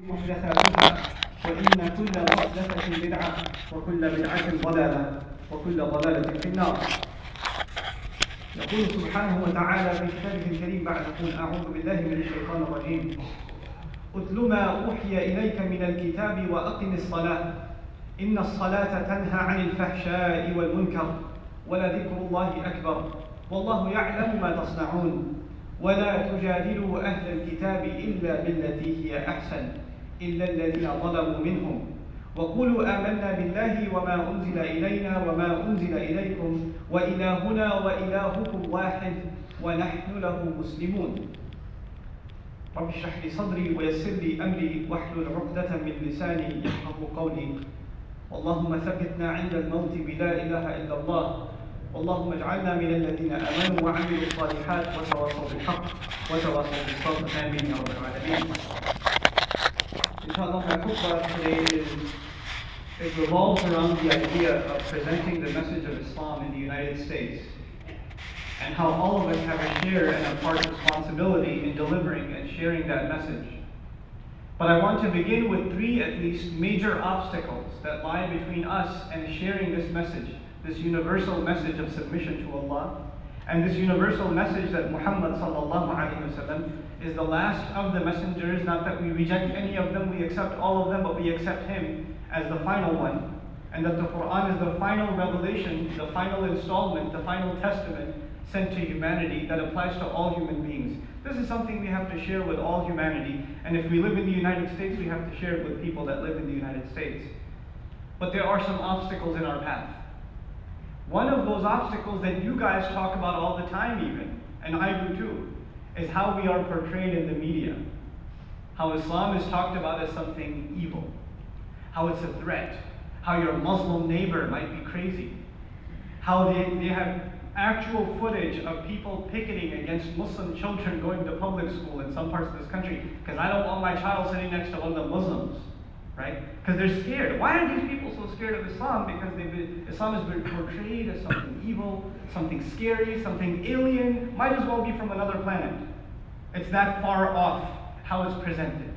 محدثاتها وإن كل محدثة بدعة وكل بدعة ضلالة وكل ضلالة في النار. يقول سبحانه وتعالى في كتابه الكريم بعد قل أعوذ بالله من الشيطان الرجيم أتل ما أوحي إليك من الكتاب وأقم الصلاة إن الصلاة تنهى عن الفحشاء والمنكر ولذكر الله أكبر والله يعلم ما تصنعون ولا تجادلوا أهل الكتاب إلا بالتي هي أحسن إلا الذين ظلموا منهم وقولوا آمنا بالله وما أنزل إلينا وما أنزل إليكم وإلهنا وإلهكم واحد ونحن له مسلمون. رب اشرح لي صدري ويسر لي أمري واحلل عقدة من لساني يفقهوا قولي. اللهم ثبتنا عند الموت بلا إله إلا الله اللهم اجعلنا من الذين آمنوا وعملوا الصالحات وتواصوا بالحق وتواصوا بالصبر آمين يا رب العالمين. Inshallah, my khutbah today it revolves around the idea of presenting the message of Islam in the United States and how all of us have a share and a part responsibility in delivering and sharing that message. But I want to begin with three at least major obstacles that lie between us and sharing this message, this universal message of submission to Allah, and this universal message that Muhammad sallallahu alaihi wasallam is the last of the messengers. Not that we reject any of them, we accept all of them, but we accept him as the final one, and that the Quran is the final revelation, the final installment, the final testament sent to humanity that applies to all human beings. This is something we have to share with all humanity, and if we live in the United States, we have to share it with people that live in the United States. But there are some obstacles in our path. One of those obstacles that you guys talk about all the time even, and I do too, is how we are portrayed in the media. How Islam is talked about as something evil. How it's a threat. How your Muslim neighbor might be crazy. How they have actual footage of people picketing against Muslim children going to public school in some parts of this country because I don't want my child sitting next to one of the Muslims, right? Because they're scared. Why are these people so scared of Islam? Because Islam has been portrayed as something evil, something scary, something alien, might as well be from another planet. It's that far off how it's presented.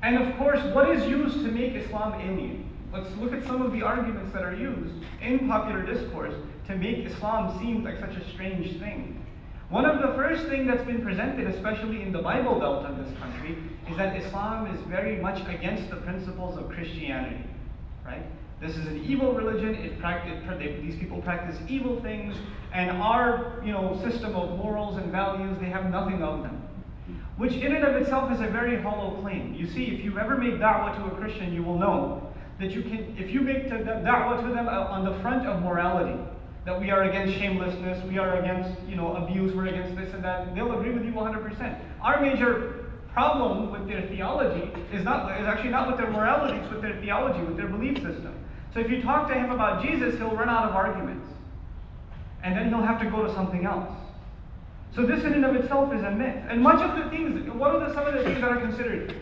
And of course, what is used to make Islam alien? Let's look at some of the arguments that are used in popular discourse to make Islam seem like such a strange thing. One of the first things that's been presented, especially in the Bible Belt of this country, is that Islam is very much against the principles of Christianity, right? This is an evil religion. These people practice evil things, and our system of morals and values, they have nothing of them. Which in and of itself is a very hollow claim. You see, if you've ever made da'wah to a Christian, you will know that if you make da'wah to them on the front of morality, that we are against shamelessness, we are against abuse, we're against this and that, they'll agree with you 100%. Our major problem with their theology is actually not with their morality, it's with their theology, with their belief system. So if you talk to him about Jesus, he'll run out of arguments. And then he'll have to go to something else. So this in and of itself is a myth. And much of the things, some of the things that are considered,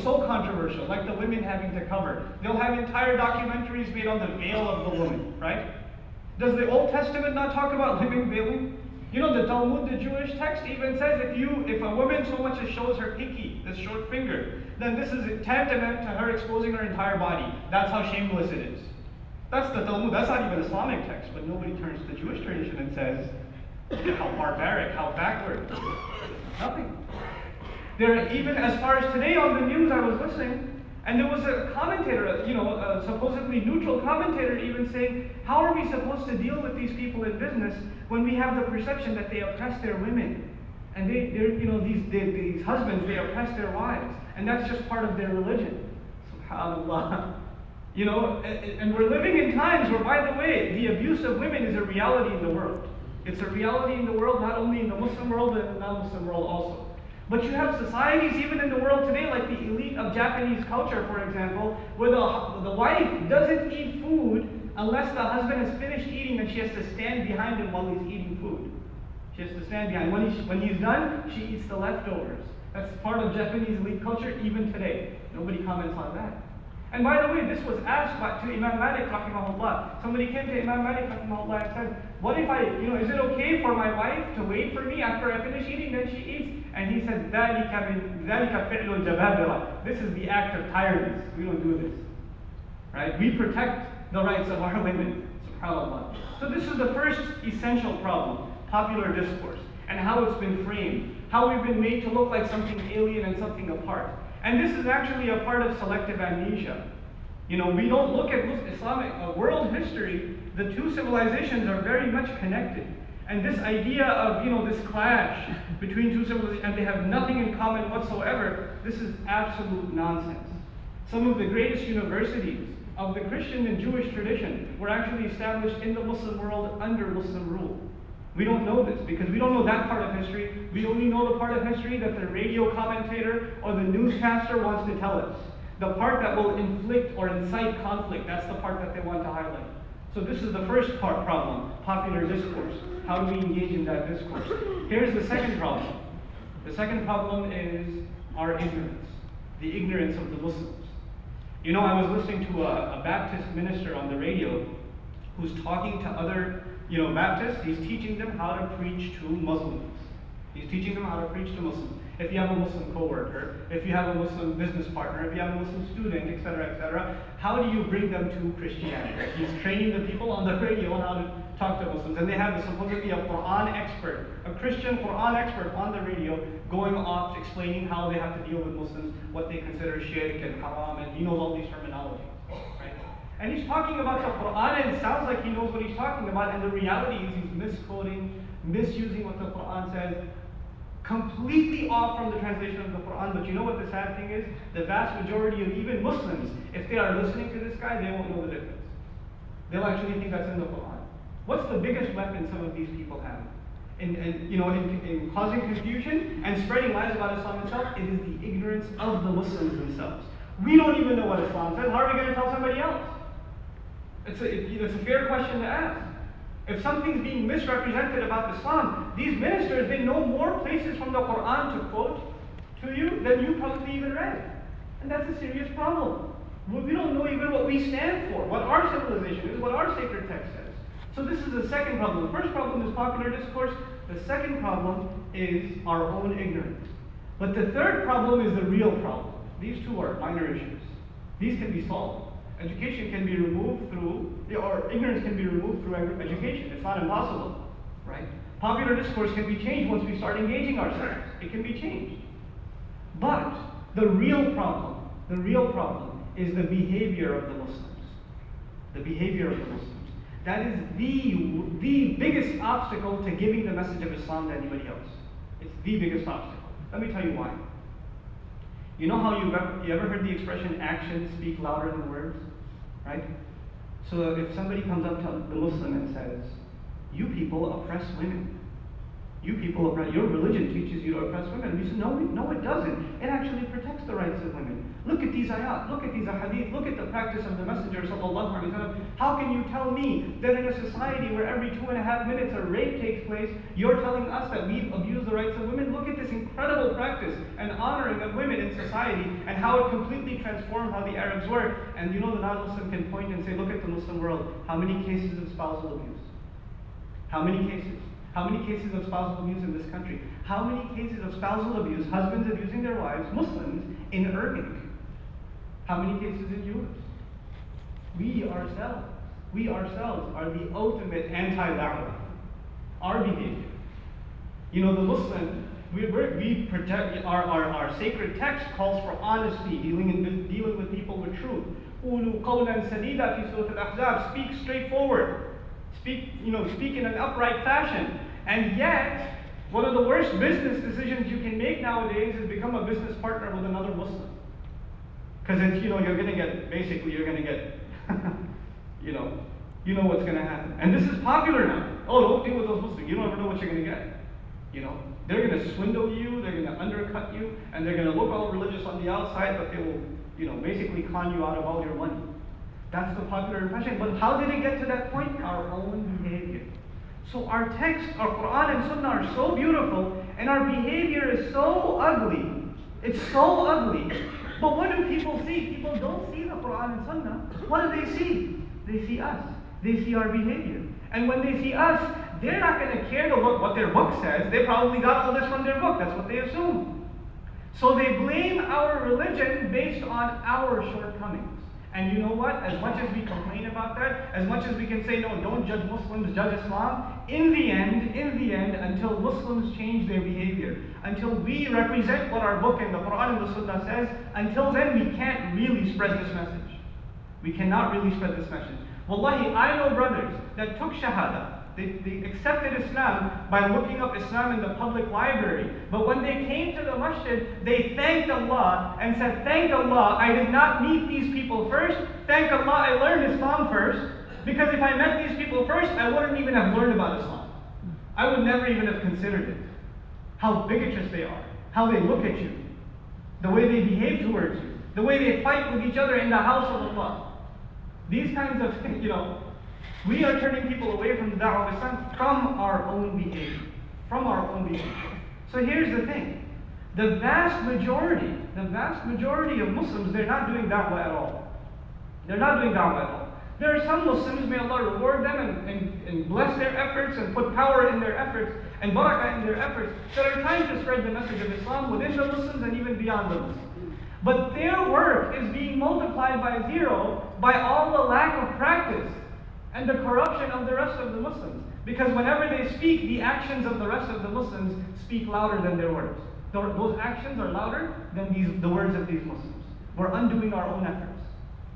so controversial, like the women having to cover. They'll have entire documentaries made on the veil of the woman, right? Does the Old Testament not talk about women veiling? The Talmud, the Jewish text, even says if a woman so much as shows her pinky, this short finger, then this is tantamount to her exposing her entire body. That's how shameless it is. That's the Talmud. That's not even Islamic text, but nobody turns to the Jewish tradition and says, how barbaric, how backward. Nothing. There, even as far as today on the news, I was listening, and there was a commentator, a supposedly neutral commentator, even saying, how are we supposed to deal with these people in business when we have the perception that they oppress their women, and these husbands, they oppress their wives, and that's just part of their religion. SubhanAllah. And we're living in times where, by the way, the abuse of women is a reality in the world. It's a reality in the world, not only in the Muslim world, but in the non-Muslim world also. But you have societies even in the world today, like the elite of Japanese culture, for example, where the wife doesn't eat food unless the husband has finished eating, and she has to stand behind him while he's eating food. She has to stand behind. When he's done, she eats the leftovers. That's part of Japanese elite culture even today. Nobody comments on that. And by the way, this was asked to Imam Malik rahimahullah. Somebody came to Imam Malik rahimahullah and said, what if is it okay for my wife to wait for me after I finish eating, then she eats? And he said, ذَلِكَ فِعْلُ الْجَبَابِرَةِ. This is the act of tiredness. We don't do this. Right? We protect the rights of our women. SubhanAllah. So this is the first essential problem, popular discourse, and how it's been framed, how we've been made to look like something alien and something apart. And this is actually a part of selective amnesia. We don't look at Islamic world history. The two civilizations are very much connected. And this idea of, this clash between two civilizations, and they have nothing in common whatsoever, this is absolute nonsense. Some of the greatest universities of the Christian and Jewish tradition were actually established in the Muslim world under Muslim rule. We don't know this because we don't know that part of history. We only know the part of history that the radio commentator or the newscaster wants to tell us. The part that will inflict or incite conflict, that's the part that they want to highlight. So this is the first problem, popular discourse. How do we engage in that discourse? Here's the second problem. The second problem is our ignorance, the ignorance of the Muslims. I was listening to a Baptist minister on the radio who's talking to other Baptists. He's teaching them how to preach to Muslims. He's teaching them how to preach to Muslims. If you have a Muslim coworker, if you have a Muslim business partner, if you have a Muslim student, etc., how do you bring them to Christianity? He's training the people on the radio on how to talk to Muslims. And they have supposedly a Quran expert, a Christian Quran expert on the radio going off explaining how they have to deal with Muslims, what they consider shirk and haram, and he knows all these terminologies. Right? And he's talking about the Quran, and it sounds like he knows what he's talking about, and the reality is he's misquoting, misusing what the Quran says, completely off from the translation of the Quran. But you know what the sad thing is? The vast majority of even Muslims, if they are listening to this guy, they won't know the difference. They'll actually think that's in the Quran. What's the biggest weapon some of these people have? In causing confusion and spreading lies about Islam itself, it is the ignorance of the Muslims themselves. We don't even know what Islam says. How are we going to tell somebody else? It's a fair question to ask. If something's being misrepresented about Islam, these ministers, they know more places from the Quran to quote to you than you probably even read. And that's a serious problem. We don't know even what we stand for, what our civilization is, what our sacred text says. So this is the second problem. The first problem is popular discourse. The second problem is our own ignorance. But the third problem is the real problem. These two are minor issues. These can be solved. Education can be removed through, or ignorance can be removed through education. It's not impossible, right? Popular discourse can be changed once we start engaging ourselves. It can be changed. But the real problem is the behavior of the Muslims. The behavior of the Muslims. That is the biggest obstacle to giving the message of Islam to anybody else. It's the biggest obstacle. Let me tell you why. You know how you ever heard the expression actions speak louder than words? Right? So if somebody comes up to the Muslim and says, you people oppress women. You people oppress, your religion teaches you to oppress women. We say, no, it doesn't. It actually protects the rights of women. Look at these ayat, look at these ahadith, look at the practice of the Messenger sallallahu alaihi wasallam. How can you tell me that in a society where every 2.5 minutes a rape takes place, you're telling us that we've abused the rights of women? Look at this incredible practice and honoring of women in society and how it completely transformed how the Arabs were. And the non-Muslim can point and say, look at the Muslim world. How many cases of spousal abuse? How many cases? How many cases of spousal abuse in this country? How many cases of spousal abuse, husbands abusing their wives, Muslims, in Arabic? How many cases in Jewish? We ourselves are the ultimate anti-da'wah. Our behavior. The Muslim, we protect, our sacred text calls for honesty, dealing with people with truth. قُولُوا قَوْلًا سَدِيدًا في سورة الأحزاب. Speak straightforward. Speak in an upright fashion. And yet, one of the worst business decisions you can make nowadays is become a business partner with another Muslim. Because it's, you're going to get, you know what's going to happen. And this is popular now. Oh, don't deal with those Muslims. You don't ever know what you're going to get. They're going to swindle you, they're going to undercut you, and they're going to look all religious on the outside, but they will, basically con you out of all your money. That's the popular impression. But how did it get to that point? Our own behavior. So our text, our Quran and Sunnah are so beautiful, and our behavior is so ugly. It's so ugly But what do people see? People don't see the Quran and Sunnah. What do they see? They see us. They see our behavior. And when they see us, they're not going to care what their book says. They probably got all this from their book. That's what they assume. So they blame our religion based on our shortcomings. And you know what? As much as we complain about that, as much as we can say, no, don't judge Muslims, judge Islam, in the end, until Muslims change their behavior, until we represent what our book and the Quran and the Sunnah says, until then we can't really spread this message. We cannot really spread this message. Wallahi, I know brothers that took Shahada. They accepted Islam by looking up Islam in the public library. But when they came to the masjid, they thanked Allah and said, thank Allah, I did not meet these people first. Thank Allah, I learned Islam first. Because if I met these people first, I wouldn't even have learned about Islam. I would never even have considered it. How bigotous they are. How they look at you. The way they behave towards you. The way they fight with each other in the house of Allah. These kinds of things, we are turning people away from the Dawah of Islam from our own behavior. From our own behavior. So here's the thing. The vast majority of Muslims, they're not doing Dawah at all. They're not doing Dawah at all. There are some Muslims, may Allah reward them and bless their efforts and put power in their efforts and barakah in their efforts, that are trying to spread the message of Islam within the Muslims and even beyond the Muslims. But their work is being multiplied by zero by all the lack of practice and the corruption of the rest of the Muslims. Because whenever they speak, the actions of the rest of the Muslims speak louder than their words. Those actions are louder than the words of these Muslims. We're undoing our own efforts.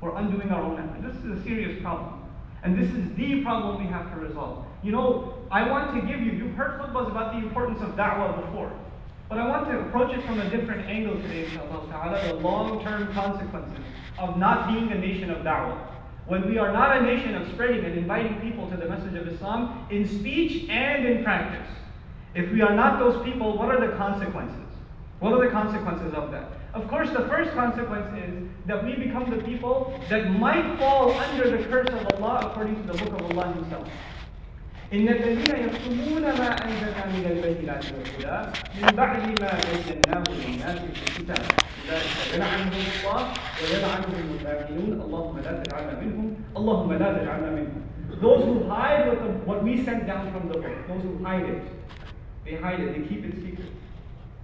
We're undoing our own efforts. This is a serious problem. And this is the problem we have to resolve. I want to give you've heard khutbahs about the importance of da'wah before. But I want to approach it from a different angle today, inshallah ta'ala, the long-term consequences of not being a nation of da'wah. When we are not a nation of spreading and inviting people to the message of Islam in speech and in practice. If we are not those people, what are the consequences? What are the consequences of that? Of course, the first consequence is that we become the people that might fall under the curse of Allah according to the book of Allah Himself. إن الذين يكتمون ما أنزلنا من البينات والهدى من بعد ما بيناه للناس في الكتاب أولئك يلعنهم الله ويلعنهم اللاعنون اللهم لا تجعلنا منهم اللهم لا تجعلنا منهم. Those who hide what we sent down from the book, those who hide it, they hide it, they keep it secret.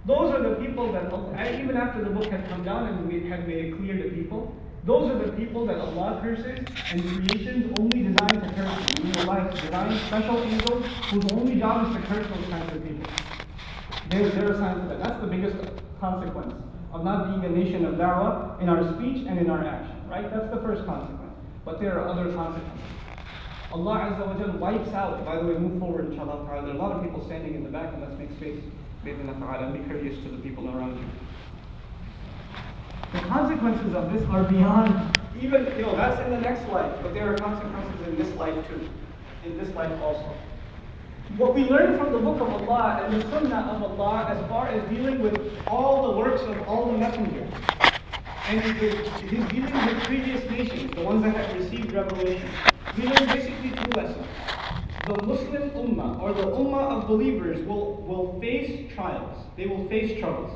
Those are the people that, even after the book had come down and we had made it clear to people, those are the people that Allah curses and creations only designed to curse them. Allah has designed special angels whose only job is to curse those kinds of people. They're assigned to that. That's the biggest consequence of not being a nation of da'wah in our speech and in our action. Right? That's the first consequence. But there are other consequences. Allah Azza wa Jal wipes out, by the way, move forward inshallah ta'ala. There are a lot of people standing in the back, and let's make space. And be courteous to the people around you. The consequences of this are beyond, even, that's in the next life, but there are consequences in this life too. In this life also. What we learn from the book of Allah and the sunnah of Allah as far as dealing with all the works of all the messengers, and his dealing with previous nations, the ones that have received revelation, we learn basically two lessons. The Muslim ummah, or the ummah of believers, will face trials. They will face troubles.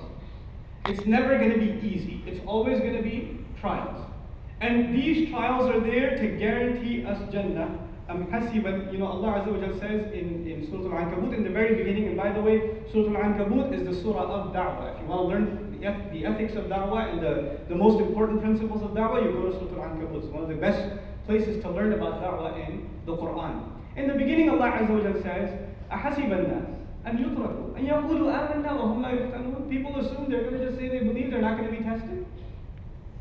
It's never going to be easy. It's always going to be trials. And these trials are there to guarantee us Jannah. Allah Azza wa Jal says in Surah Al-Ankabut in the very beginning, and by the way, Surah Al-Ankabut is the surah of da'wah. If you want to learn the ethics of da'wah and the most important principles of da'wah, you go to Surah Al-Ankabut. It's one of the best places to learn about da'wah in the Quran. In the beginning, Allah Azza wa Jal says, أَحَسِبَ النَّاسِ أَنْ يُتْرَكُوا أَنْ يَقُولُوا آمَنَّا وَهُمْ لَا يُفْتَنُونَ. People assume they're going to just say they believe, they're not going to be tested.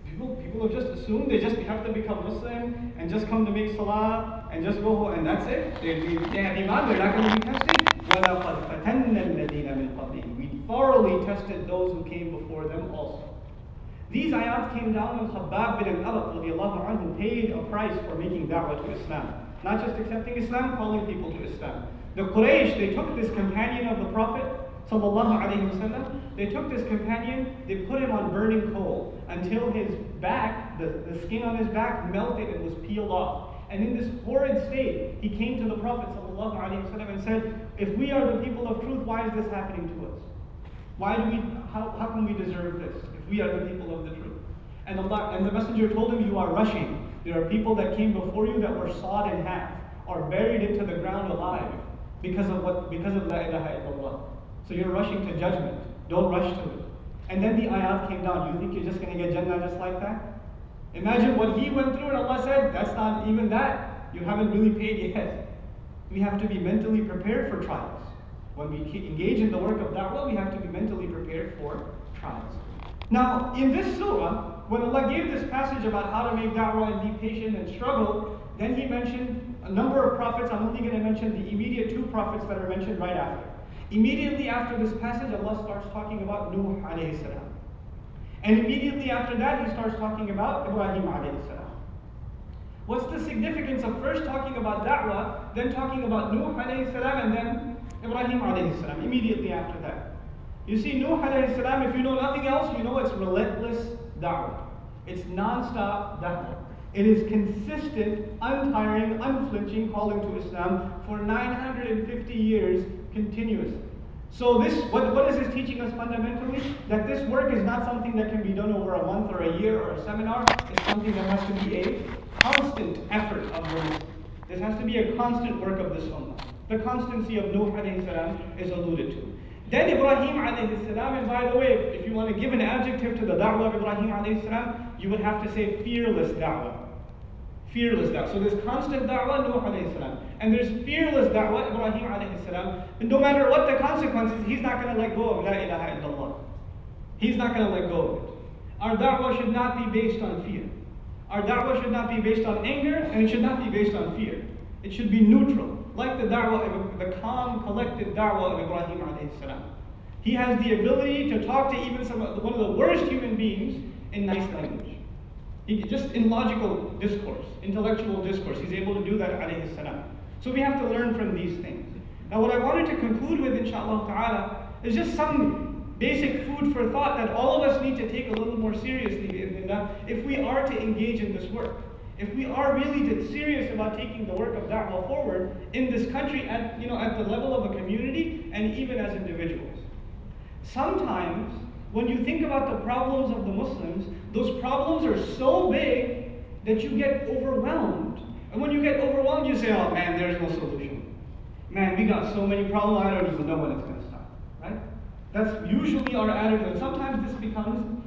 People have just assumed they just have to become Muslim and just come to make salah and just go home and that's it. They have iman, they're not going to be tested. وَلَقَدْ فَتَنَّ الَّذِينَ مِنْ قَبْلِهِمْ. We thoroughly tested those who came before them also. These ayat came down when Khabbab bin al-Arab radiallahu anhu paid a price for making da'wah to Islam. Not just accepting Islam, calling people to Islam. The Quraysh, they took this companion of the Prophet sallallahu alayhi wasallam, they took this companion, they put him on burning coal until his back, the skin on his back melted and was peeled off. And in this horrid state, he came to the Prophet sallallahu alayhi wasallam and said, if we are the people of truth, why is this happening to us? How can we deserve this if we are the people of the truth? And the messenger told him, you are rushing. There are people that came before you that were sawed in half, or buried into the ground alive, because of La ilaha illallah. So you're rushing to judgment. Don't rush to it. And then the ayat came down. You think you're just going to get Jannah just like that? Imagine what he went through, and Allah said, that's not even that. You haven't really paid yet. We have to be mentally prepared for trials. When we engage in the work of da'wah, we have to be mentally prepared for trials. Now, in this surah, when Allah gave this passage about how to make da'wah and be patient and struggle, then He mentioned a number of prophets. I'm only going to mention the immediate two prophets that are mentioned right after. Immediately after this passage, Allah starts talking about Nuh alayhi salam. And immediately after that, He starts talking about Ibrahim alayhi salam. What's the significance of first talking about da'wah, then talking about Nuh alayhi salam, and then Ibrahim alayhi salam, immediately after that? You see, Nuh alayhi salam, if you know nothing else, you know it's relentless da'wah. It's non-stop da'wah. It is consistent, untiring, unflinching calling to Islam for 950 years continuously. So what is this teaching us fundamentally? That this work is not something that can be done over a month or a year or a seminar. It's something that has to be a constant effort of the Muslim. This has to be a constant work of this ummah. The constancy of Nuh alayhi salam is alluded to. Then Ibrahim alayhi salam, and by the way, if you want to give an adjective to the da'wah of Ibrahim alayhi salam, you would have to say fearless da'wah. Fearless da'wah. So there's constant da'wah, Nuh alayhi salam. And there's fearless da'wah, Ibrahim alayhi salam. And no matter what the consequences, he's not going to let go of La ilaha illallah. He's not going to let go of it. Our da'wah should not be based on fear. Our da'wah should not be based on anger, and it should not be based on fear. It should be neutral, like the da'wah, the calm, collected da'wah of Ibrahim alayhi salam. He has the ability to talk to even one of the worst human beings in nice language. He just in logical discourse, intellectual discourse, he's able to do that alayhi salam. So we have to learn from these things. Now what I wanted to conclude with, inshallah ta'ala, is just some basic food for thought that all of us need to take a little more seriously if we are to engage in this work. If we are really serious about taking the work of da'wah forward in this country at the level of a community and even as individuals. Sometimes when you think about the problems of the Muslims, those problems are so big that you get overwhelmed. And when you get overwhelmed, you say, oh man, there's no solution. Man, we got so many problems, I don't even know when it's going to stop. Right? That's usually our attitude. Sometimes this becomes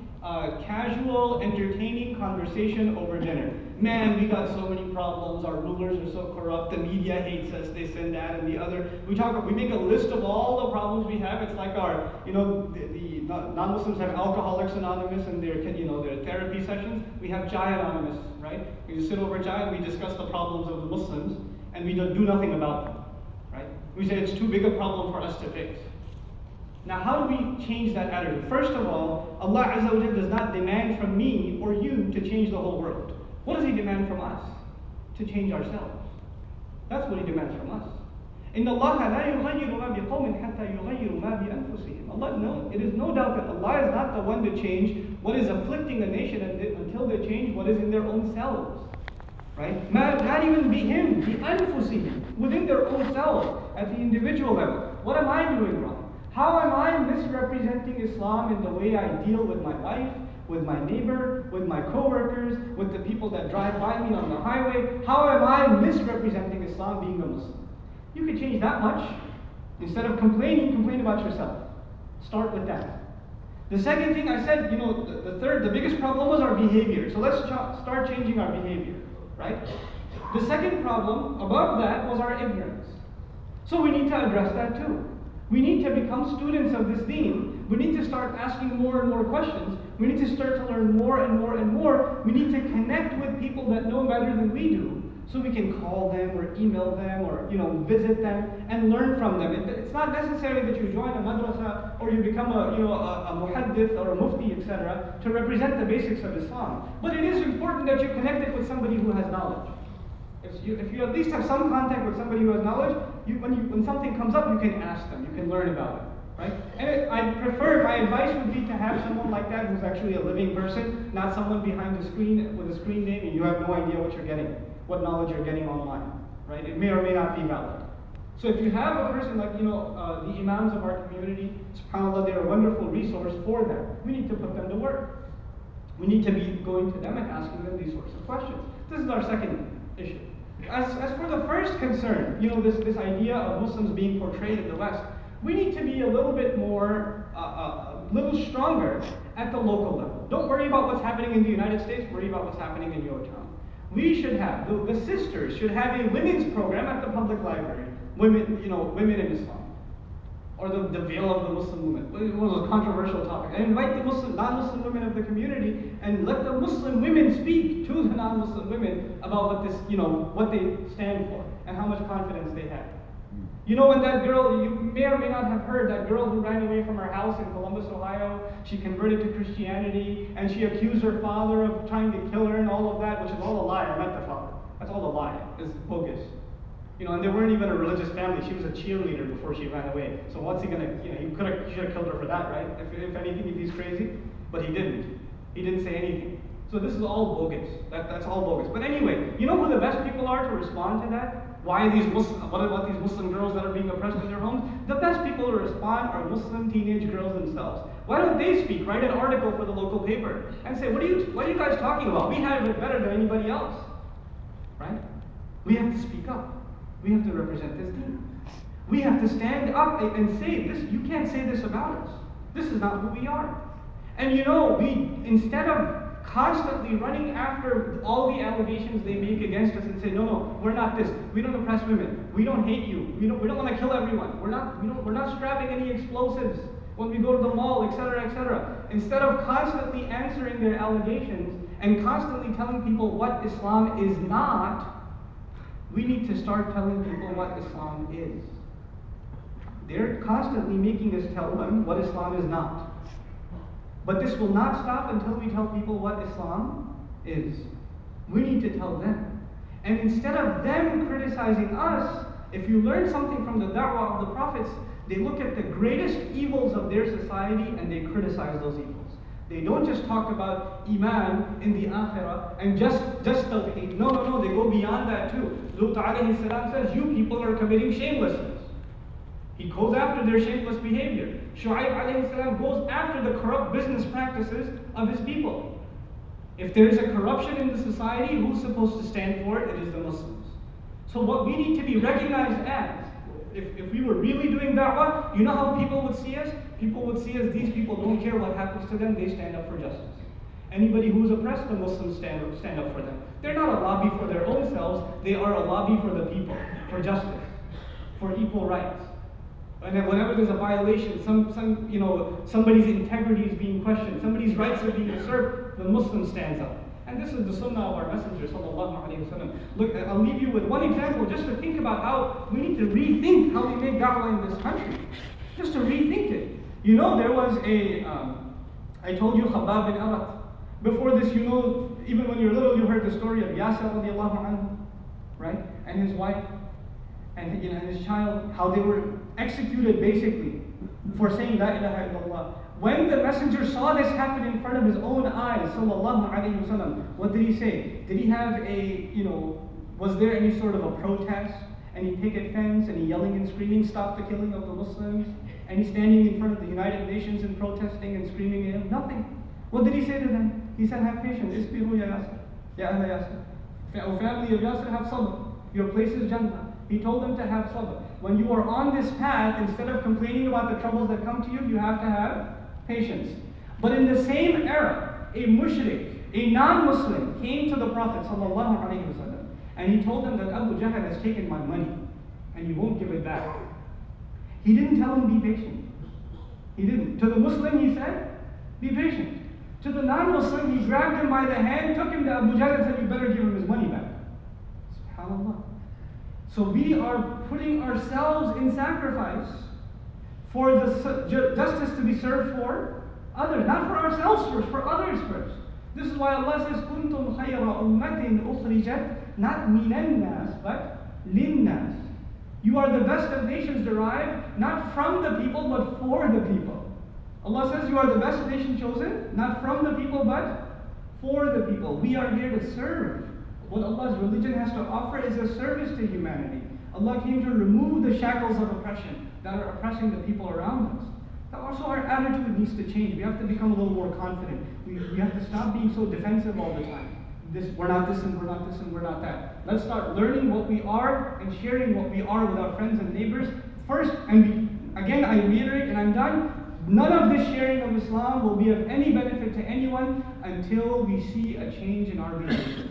casual, entertaining conversation over dinner. Man, we got so many problems. Our rulers are so corrupt. The media hates us. They send that and the other. We make a list of all the problems we have. It's like our, the non-Muslims have Alcoholics Anonymous and their therapy sessions. We have Chai Anonymous, right? We sit over Chai and we discuss the problems of the Muslims and we do nothing about them, right? We say it's too big a problem for us to fix. Now, how do we change that attitude? First of all, Allah Azza wa Jalla does not demand from me or you to change the whole world. What does He demand from us? To change ourselves. That's what He demands from us. إِنَّ اللَّهَ لَا يُغَيِّرُ مَا بِقَوْمٍ حَتَّى يُغَيِّرُ مَا بِأَنفُسِهِمْ. It is no doubt that Allah is not the one to change what is afflicting a nation until they change what is in their own selves. Right? Not even Him, بِأَنفُسِهِمْ, within their own selves, at the individual level. What am I doing wrong? How am I misrepresenting Islam in the way I deal with my wife, with my neighbor, with my co-workers, with the people that drive by me on the highway? How am I misrepresenting Islam being a Muslim? You could change that much. Instead of complaining, complain about yourself. Start with that. The second thing I said, the biggest problem was our behavior. So let's start changing our behavior, right? The second problem above that was our ignorance. So we need to address that too. We need to become students of this deen. We need to start asking more and more questions. We need to start to learn more and more and more. We need to connect with people that know better than we do, so we can call them or email them or visit them and learn from them. It's not necessary that you join a madrasa or you become a muhaddith or a mufti, etc., to represent the basics of Islam. But it is important that you're connected with somebody who has knowledge. If you at least have some contact with somebody who has knowledge, when something comes up, you can ask them, you can learn about it, right? And my advice would be to have someone like that who's actually a living person, not someone behind the screen with a screen name and you have no idea what you're getting, what knowledge you're getting online, right? It may or may not be valid. So if you have a person like, the imams of our community, subhanAllah, they're a wonderful resource for that. We need to put them to work. We need to be going to them and asking them these sorts of questions. This is our second issue. As for the first concern, this idea of Muslims being portrayed in the West, we need to be a little bit more, a little stronger at the local level. Don't worry about what's happening in the United States, worry about what's happening in your town. We should have, the sisters should have a women's program at the public library. Women in Islam. Or the veil of the Muslim woman. It was a controversial topic. And invite the non-Muslim women of the community and let the Muslim women speak to the non-Muslim women about what they stand for and how much confidence they have. When that girl, you may or may not have heard, that girl who ran away from her house in Columbus, Ohio, she converted to Christianity, and she accused her father of trying to kill her and all of that, which is all a lie. I met the father. That's all a lie. It's bogus. And they weren't even a religious family. She was a cheerleader before she ran away. So what's he gonna, he should have killed her for that, right? If anything, if he's crazy. But he didn't. He didn't say anything. So this is all bogus. That's all bogus. But anyway, you know who the best people are to respond to that? What about these Muslim girls that are being oppressed in their homes? The best people to respond are Muslim teenage girls themselves. Why don't they speak? Write an article for the local paper and say, what are you guys talking about? We have it better than anybody else. Right? We have to speak up. We have to represent this deen. We have to stand up and say this. You can't say this about us. This is not who we are. And we, instead of constantly running after all the allegations they make against us and say, no, we're not this. We don't oppress women. We don't hate you. We don't want to kill everyone. We're not strapping any explosives when we go to the mall, etc., etc. Instead of constantly answering their allegations and constantly telling people what Islam is not, we need to start telling people what Islam is. They're constantly making us tell them what Islam is not. But this will not stop until we tell people what Islam is. We need to tell them. And instead of them criticizing us, if you learn something from the da'wah of the prophets, they look at the greatest evils of their society and they criticize those evils. They don't just talk about Iman in the Akhirah and just Tawheed. No, they go beyond that too. Lut alayhi salam says, you people are committing shamelessness. He goes after their shameless behavior. Shu'aib alayhi salam goes after the corrupt business practices of his people. If there's a corruption in the society, who's supposed to stand for it? It is the Muslims. So what we need to be recognized as, if we were really doing da'wah, you know how people would see us? People would see us, these people don't care what happens to them, they stand up for justice. Anybody who's oppressed, the Muslims stand up for them. They're not a lobby for their own selves, they are a lobby for the people, for justice, for equal rights. And then whenever there's a violation, somebody's integrity is being questioned, somebody's rights are being usurped, the Muslim stands up. And this is the sunnah of our Messenger, sallallahu alayhi wa sallam. Look, I'll leave you with one example just to think about how we need to rethink how we make da'wah in this country. Just to rethink it. There was I told you Khabbab bin Arat. Before this, even when you're little, you heard the story of Yasir radiallahu anhu, right? And his wife, and his child, how they were executed basically for saying La ilaha illallah. When the messenger saw this happen in front of his own eyes, sallallahu alayhi wa sallam, what did he say? Did he have was there any sort of a protest? Any picket fence? Any yelling and screaming, stop the killing of the Muslims? Any standing in front of the United Nations and protesting and screaming? Nothing. What did he say to them? He said, have patience. Isbiru ya Yasir. Ya Ahla Yasir. O family of Yasir, have sabr. Your place is Jannah. He told them to have sabr. When you are on this path, instead of complaining about the troubles that come to you, you have to have patience. But in the same era, a mushrik, a non-Muslim, came to the Prophet ﷺ, and he told them that Abu Jahl has taken my money and he won't give it back. He didn't tell him, be patient. He didn't. To the Muslim, he said, be patient. To the non-Muslim, he grabbed him by the hand, took him to Abu Jahl and said, you better give him his money back. SubhanAllah. So we are putting ourselves in sacrifice for the justice to be served for others, not for ourselves first, for others first. This is why Allah says, "Kuntum khayra ummatin ukhrijat," not minan nas, but linnas. You are the best of nations derived not from the people, but for the people. Allah says you are the best nation chosen, not from the people, but for the people. We are here to serve. What Allah's religion has to offer is a service to humanity. Allah came to remove the shackles of oppression that are oppressing the people around us. Also, our attitude needs to change. We have to become a little more confident. We have to stop being so defensive all the time. We're not this and we're not this and we're not that. Let's start learning what we are and sharing what we are with our friends and neighbors first. And again, I reiterate, and I'm done. None of this sharing of Islam will be of any benefit to anyone until we see a change in our behavior,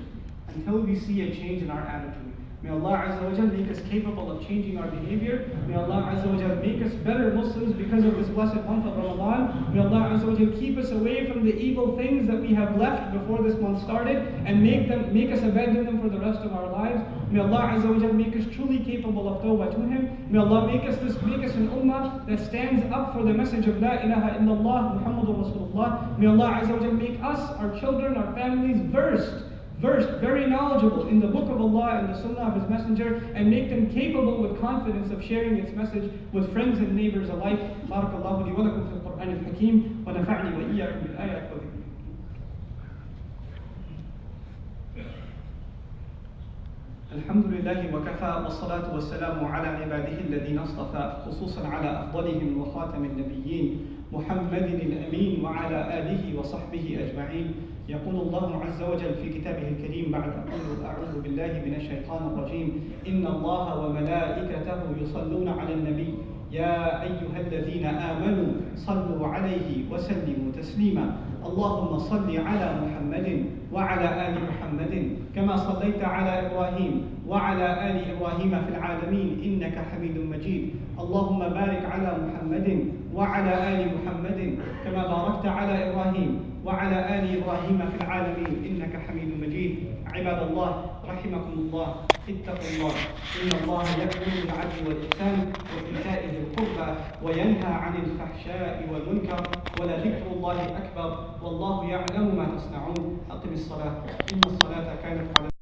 until we see a change in our attitude. May Allah Azza wa Jal make us capable of changing our behavior. May Allah Azza wa Jal make us better Muslims because of this blessed month of Ramadan. May Allah Azza wa Jal keep us away from the evil things that we have left before this month started and make us abandon them for the rest of our lives. May Allah Azza wa Jal make us truly capable of tawbah to Him. May Allah make us an ummah that stands up for the message of La ilaha illallah Muhammadur Rasulullah. May Allah Azza wa Jal make us, our children, our families versed, very knowledgeable in the book of Allah and the sunnah of His messenger, and make them capable with confidence of sharing its message with friends and neighbors alike. Barakallahu li wa lakum fil Qur'an al-Hakim wa nafa'ni wa iyyakum bil ayat wa dhikr. الحمد لله وكفى والصلاة والسلام على عباده الذين اصطفى خصوصا على أفضلهم وخاتم النبيين محمد الأمين وعلى آله وصحبه أجمعين. يقول الله عز وجل في كتابه الكريم بعد أعوذ بالله من الشيطان الرجيم إن الله وملائكته يصلون على النبي يا أيها الذين آمنوا صلوا عليه وسلموا تسليما اللهم صل على محمد وعلى آل محمد كما صليت على إبراهيم وعلى آل إبراهيم في العالمين إنك حميد مجيد اللهم بارك على محمد وعلى آل محمد كما باركت على إبراهيم وعلى آل إبراهيم في العالمين إنك حميد مجيد. عباد الله رحمكم الله اتقوا الله إن الله يأمر بالعدل والإحسان وإيتاء ذي القربى وينهى عن الفحشاء والمنكر ولذكر الله أكبر والله يعلم ما تصنعون. أقم الصلاة إن الصلاة كانت على